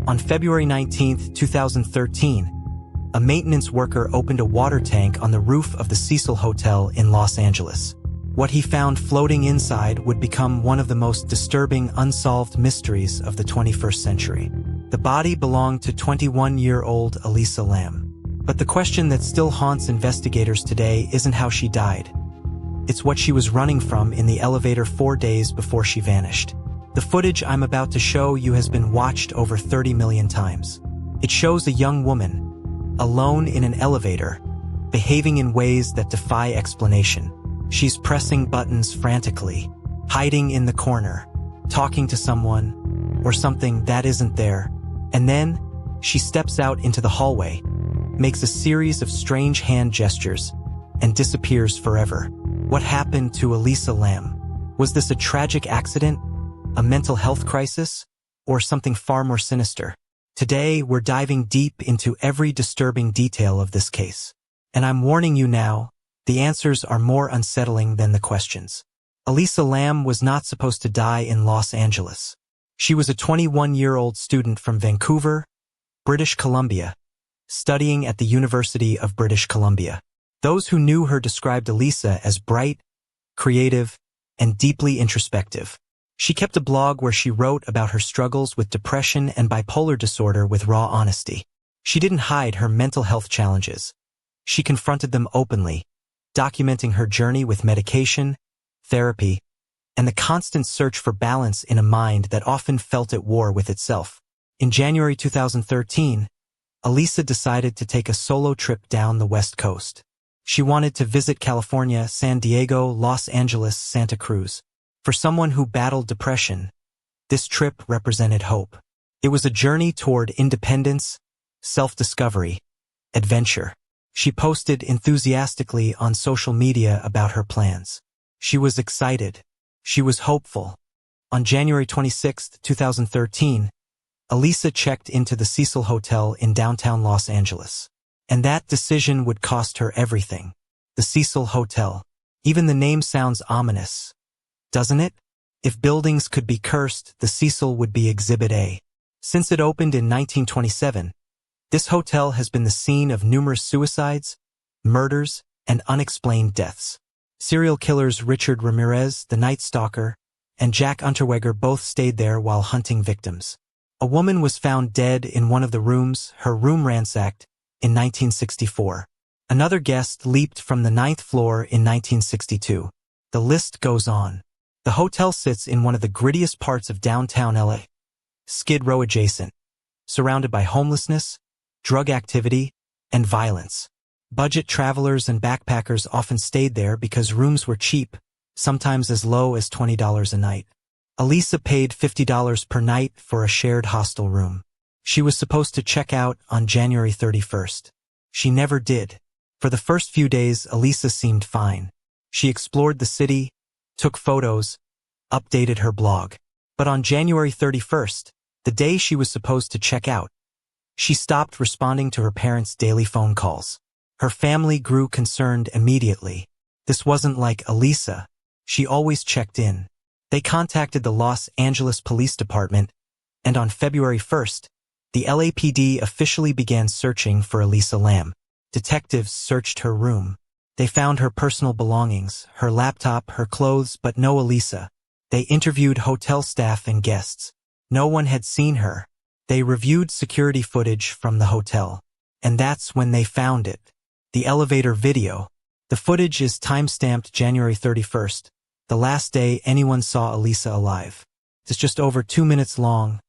On February 19, 2013, a maintenance worker opened a water tank on the roof of the Cecil Hotel in Los Angeles. What he found floating inside would become one of the most disturbing unsolved mysteries of the 21st century. The body belonged to 21-year-old Elisa Lam. But the question that still haunts investigators today isn't how she died. It's what she was running from in the elevator 4 days before she vanished. The footage I'm about to show you has been watched over 30 million times. It shows a young woman, alone in an elevator, behaving in ways that defy explanation. She's pressing buttons frantically, hiding in the corner, talking to someone, or something that isn't there. And then, she steps out into the hallway, makes a series of strange hand gestures, and disappears forever. What happened to Elisa Lam? Was this a tragic accident, a mental health crisis, or something far more sinister? Today, we're diving deep into every disturbing detail of this case. And I'm warning you now, the answers are more unsettling than the questions. Elisa Lam was not supposed to die in Los Angeles. She was a 21-year-old student from Vancouver, British Columbia, studying at the University of British Columbia. Those who knew her described Elisa as bright, creative, and deeply introspective. She kept a blog where she wrote about her struggles with depression and bipolar disorder with raw honesty. She didn't hide her mental health challenges. She confronted them openly, documenting her journey with medication, therapy, and the constant search for balance in a mind that often felt at war with itself. In January 2013, Elisa decided to take a solo trip down the West Coast. She wanted to visit California, San Diego, Los Angeles, Santa Cruz. For someone who battled depression, this trip represented hope. It was a journey toward independence, self-discovery, adventure. She posted enthusiastically on social media about her plans. She was excited. She was hopeful. On January 26, 2013, Elisa checked into the Cecil Hotel in downtown Los Angeles. And that decision would cost her everything. The Cecil Hotel. Even the name sounds ominous, doesn't it? If buildings could be cursed, the Cecil would be Exhibit A. Since it opened in 1927, this hotel has been the scene of numerous suicides, murders, and unexplained deaths. Serial killers Richard Ramirez, the Night Stalker, and Jack Unterweger both stayed there while hunting victims. A woman was found dead in one of the rooms, her room ransacked, in 1964. Another guest leaped from the 9th floor in 1962. The list goes on. The hotel sits in one of the grittiest parts of downtown LA, Skid Row adjacent, surrounded by homelessness, drug activity, and violence. Budget travelers and backpackers often stayed there because rooms were cheap, sometimes as low as $20 a night. Elisa paid $50 per night for a shared hostel room. She was supposed to check out on January 31st. She never did. For the first few days, Elisa seemed fine. She explored the city, took photos, updated her blog. But on January 31st, the day she was supposed to check out, she stopped responding to her parents' daily phone calls. Her family grew concerned immediately. This wasn't like Elisa. She always checked in. They contacted the Los Angeles Police Department, and on February 1st, the LAPD officially began searching for Elisa Lam. Detectives searched her room. They found her personal belongings, her laptop, her clothes, but no Elisa. They interviewed hotel staff and guests. No one had seen her. They reviewed security footage from the hotel. And that's when they found it. The elevator video. The footage is time-stamped January 31st, the last day anyone saw Elisa alive. It's just over 2 minutes long,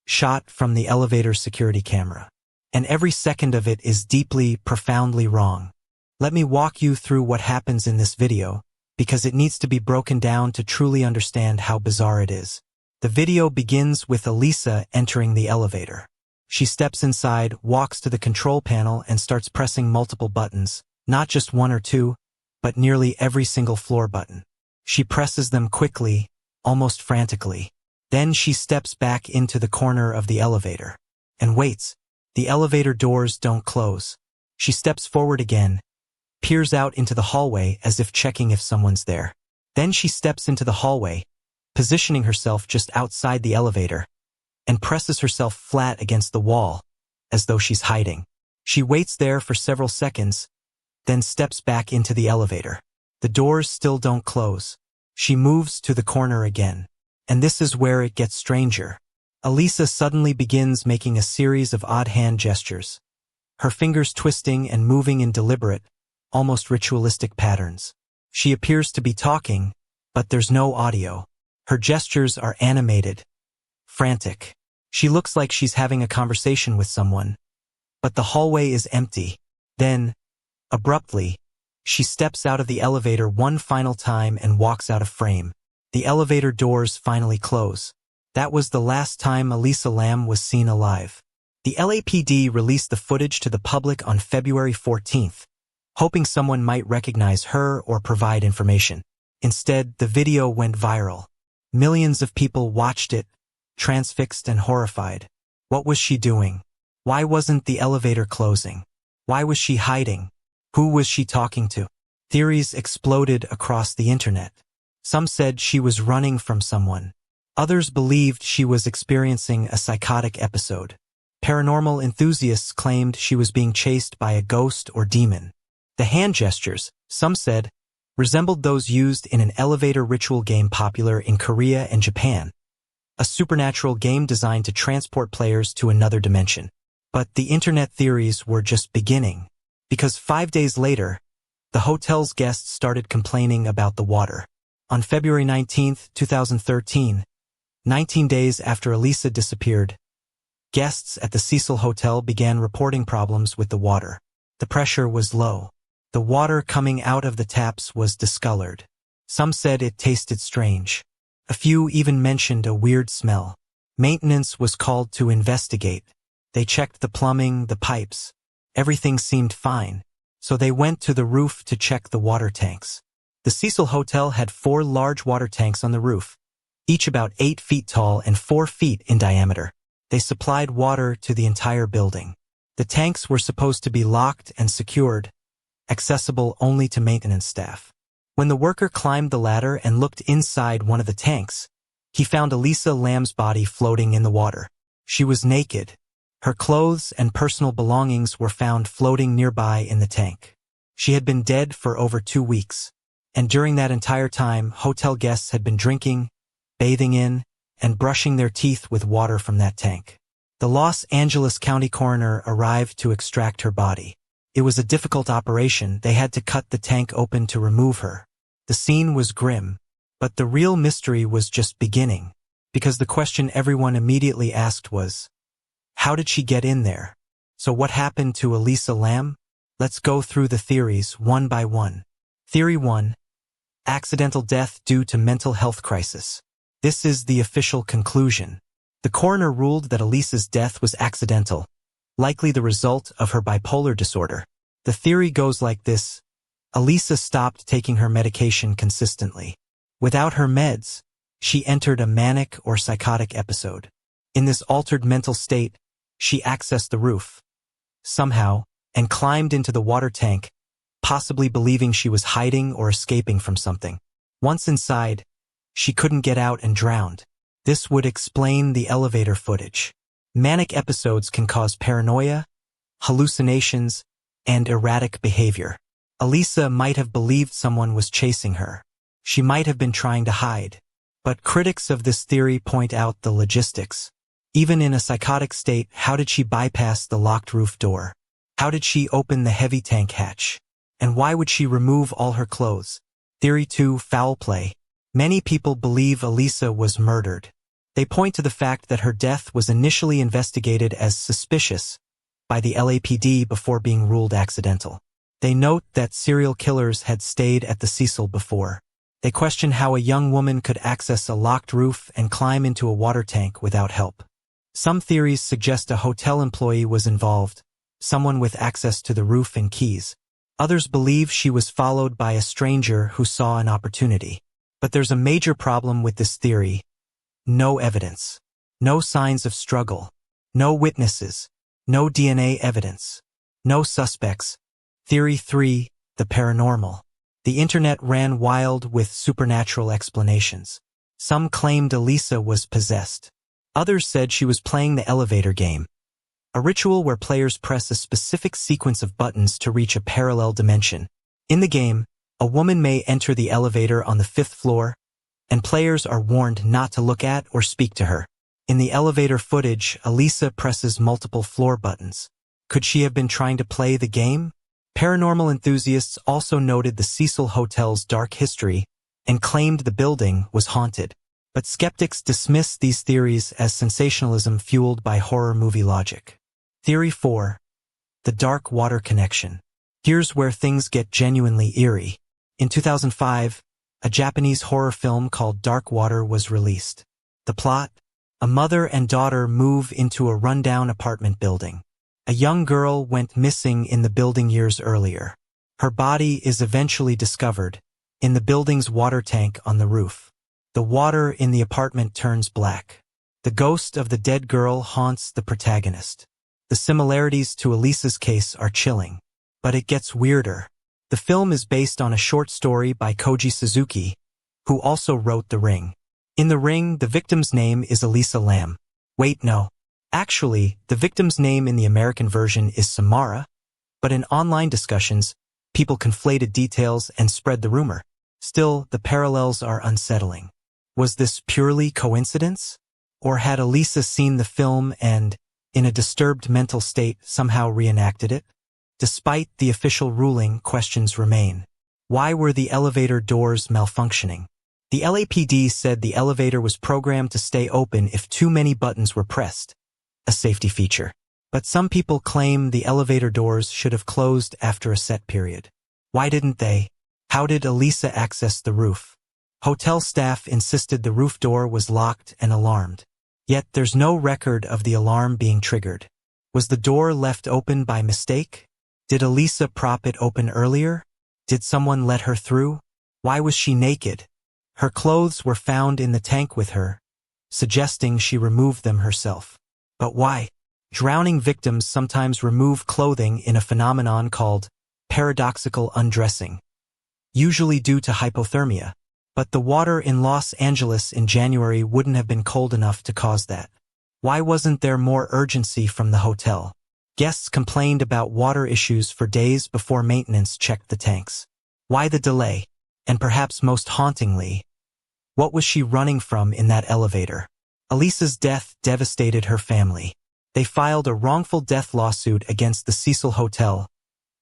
shot from the elevator security camera. And every second of it is deeply, profoundly wrong. Let me walk you through what happens in this video, because it needs to be broken down to truly understand how bizarre it is. The video begins with Elisa entering the elevator. She steps inside, walks to the control panel, and starts pressing multiple buttons, not just one or two, but nearly every single floor button. She presses them quickly, almost frantically. Then she steps back into the corner of the elevator and waits. The elevator doors don't close. She steps forward again, peers out into the hallway as if checking if someone's there. Then she steps into the hallway, positioning herself just outside the elevator, and presses herself flat against the wall, as though she's hiding. She waits there for several seconds, then steps back into the elevator. The doors still don't close. She moves to the corner again. And this is where it gets stranger. Elisa suddenly begins making a series of odd hand gestures, her fingers twisting and moving in deliberate, almost ritualistic patterns. She appears to be talking, but there's no audio. Her gestures are animated, frantic. She looks like she's having a conversation with someone, but the hallway is empty. Then, abruptly, she steps out of the elevator one final time and walks out of frame. The elevator doors finally close. That was the last time Elisa Lam was seen alive. The LAPD released the footage to the public on February 14th, hoping someone might recognize her or provide information. Instead, the video went viral. Millions of people watched it, transfixed and horrified. What was she doing? Why wasn't the elevator closing? Why was she hiding? Who was she talking to? Theories exploded across the internet. Some said she was running from someone. Others believed she was experiencing a psychotic episode. Paranormal enthusiasts claimed she was being chased by a ghost or demon. The hand gestures, some said, resembled those used in an elevator ritual game popular in Korea and Japan, a supernatural game designed to transport players to another dimension. But the internet theories were just beginning, because 5 days later, the hotel's guests started complaining about the water. On February 19, 2013, 19 days after Elisa disappeared, guests at the Cecil Hotel began reporting problems with the water. The pressure was low. The water coming out of the taps was discolored. Some said it tasted strange. A few even mentioned a weird smell. Maintenance was called to investigate. They checked the plumbing, the pipes. Everything seemed fine, so they went to the roof to check the water tanks. The Cecil Hotel had 4 large water tanks on the roof, each about 8 feet tall and 4 feet in diameter. They supplied water to the entire building. The tanks were supposed to be locked and secured, accessible only to maintenance staff. When the worker climbed the ladder and looked inside one of the tanks, he found Elisa Lam's body floating in the water. She was naked. Her clothes and personal belongings were found floating nearby in the tank. She had been dead for over 2 weeks. And during that entire time, hotel guests had been drinking, bathing in, and brushing their teeth with water from that tank. The Los Angeles County coroner arrived to extract her body. It was a difficult operation. They had to cut the tank open to remove her. The scene was grim, but the real mystery was just beginning, because the question everyone immediately asked was, how did she get in there? So what happened to Elisa Lam? Let's go through the theories one by one. Theory 1. Accidental death due to mental health crisis. This is the official conclusion. The coroner ruled that Elisa's death was accidental, likely the result of her bipolar disorder. The theory goes like this. Elisa stopped taking her medication consistently. Without her meds, she entered a manic or psychotic episode. In this altered mental state, she accessed the roof, somehow, and climbed into the water tank, possibly believing she was hiding or escaping from something. Once inside, she couldn't get out and drowned. This would explain the elevator footage. Manic episodes can cause paranoia, hallucinations, and erratic behavior. Elisa might have believed someone was chasing her. She might have been trying to hide. But critics of this theory point out the logistics. Even in a psychotic state, how did she bypass the locked roof door? How did she open the heavy tank hatch? And why would she remove all her clothes? Theory 2. Foul play. Many people believe Elisa was murdered. They point to the fact that her death was initially investigated as suspicious by the LAPD before being ruled accidental. They note that serial killers had stayed at the Cecil before. They question how a young woman could access a locked roof and climb into a water tank without help. Some theories suggest a hotel employee was involved, someone with access to the roof and keys. Others believe she was followed by a stranger who saw an opportunity. But there's a major problem with this theory. No evidence. No signs of struggle. No witnesses. No DNA evidence. No suspects. Theory 3. The paranormal. The internet ran wild with supernatural explanations. Some claimed Elisa was possessed. Others said she was playing the elevator game, a ritual where players press a specific sequence of buttons to reach a parallel dimension. In the game, a woman may enter the elevator on the 5th floor, and players are warned not to look at or speak to her. In the elevator footage, Elisa presses multiple floor buttons. Could she have been trying to play the game? Paranormal enthusiasts also noted the Cecil Hotel's dark history and claimed the building was haunted. But skeptics dismiss these theories as sensationalism fueled by horror movie logic. Theory 4. The dark water connection. Here's where things get genuinely eerie. In 2005, a Japanese horror film called Dark Water was released. The plot? A mother and daughter move into a rundown apartment building. A young girl went missing in the building years earlier. Her body is eventually discovered in the building's water tank on the roof. The water in the apartment turns black. The ghost of the dead girl haunts the protagonist. The similarities to Elisa's case are chilling. But it gets weirder. The film is based on a short story by Koji Suzuki, who also wrote The Ring. In The Ring, the victim's name is Elisa Lam. Wait, no. Actually, the victim's name in the American version is Samara, but in online discussions, people conflated details and spread the rumor. Still, the parallels are unsettling. Was this purely coincidence? Or had Elisa seen the film and, in a disturbed mental state, somehow reenacted it? Despite the official ruling, questions remain. Why were the elevator doors malfunctioning? The LAPD said the elevator was programmed to stay open if too many buttons were pressed, a safety feature. But some people claim the elevator doors should have closed after a set period. Why didn't they? How did Elisa access the roof? Hotel staff insisted the roof door was locked and alarmed. Yet there's no record of the alarm being triggered. Was the door left open by mistake? Did Elisa prop it open earlier? Did someone let her through? Why was she naked? Her clothes were found in the tank with her, suggesting she removed them herself. But why? Drowning victims sometimes remove clothing in a phenomenon called paradoxical undressing, usually due to hypothermia. But the water in Los Angeles in January wouldn't have been cold enough to cause that. Why wasn't there more urgency from the hotel? Guests complained about water issues for days before maintenance checked the tanks. Why the delay? And perhaps most hauntingly, what was she running from in that elevator? Elisa's death devastated her family. They filed a wrongful death lawsuit against the Cecil Hotel,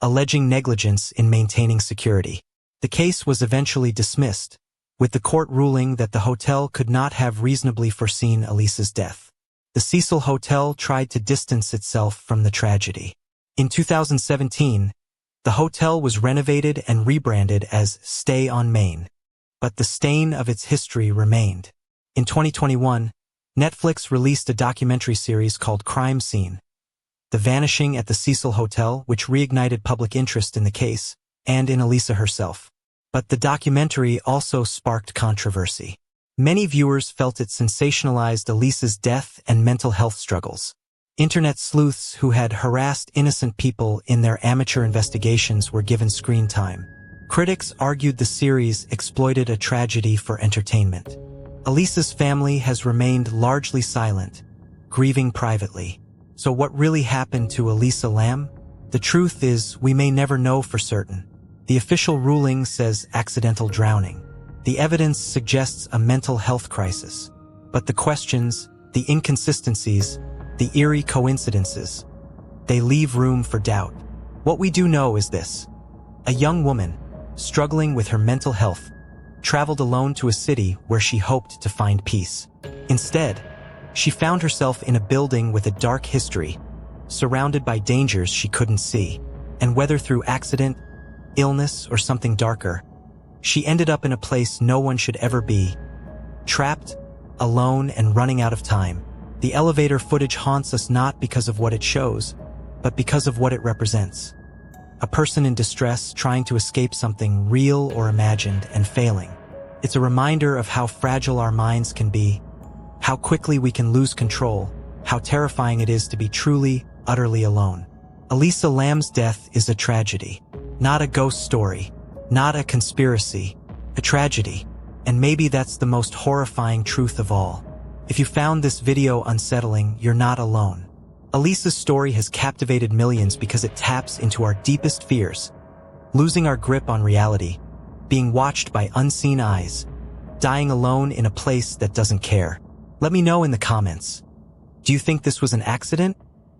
alleging negligence in maintaining security. The case was eventually dismissed, with the court ruling that the hotel could not have reasonably foreseen Elisa's death. The Cecil Hotel tried to distance itself from the tragedy. In 2017, the hotel was renovated and rebranded as Stay on Main, but the stain of its history remained. In 2021, Netflix released a documentary series called Crime Scene: The Vanishing at the Cecil Hotel, which reignited public interest in the case and in Elisa herself. But the documentary also sparked controversy. Many viewers felt it sensationalized Elisa's death and mental health struggles. Internet sleuths who had harassed innocent people in their amateur investigations were given screen time. Critics argued the series exploited a tragedy for entertainment. Elisa's family has remained largely silent, grieving privately. So what really happened to Elisa Lam? The truth is, we may never know for certain. The official ruling says accidental drowning. The evidence suggests a mental health crisis. But the questions, the inconsistencies, the eerie coincidences, they leave room for doubt. What we do know is this: a young woman, struggling with her mental health, traveled alone to a city where she hoped to find peace. Instead, she found herself in a building with a dark history, surrounded by dangers she couldn't see. And whether through accident, illness, or something darker, she ended up in a place no one should ever be, trapped, alone, and running out of time. The elevator footage haunts us not because of what it shows, but because of what it represents. A person in distress trying to escape something real or imagined and failing. It's a reminder of how fragile our minds can be, how quickly we can lose control, how terrifying it is to be truly, utterly alone. Elisa Lam's death is a tragedy, not a ghost story, not a conspiracy, a tragedy. And maybe that's the most horrifying truth of all. If you found this video unsettling, you're not alone. Elisa's story has captivated millions because it taps into our deepest fears, losing our grip on reality, being watched by unseen eyes, dying alone in a place that doesn't care. Let me know in the comments. Do you think this was an accident?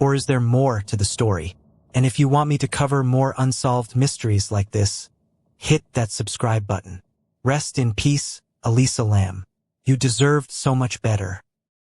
Or is there more to the story? And if you want me to cover more unsolved mysteries like this, hit that subscribe button. Rest in peace, Elisa Lam. You deserved so much better.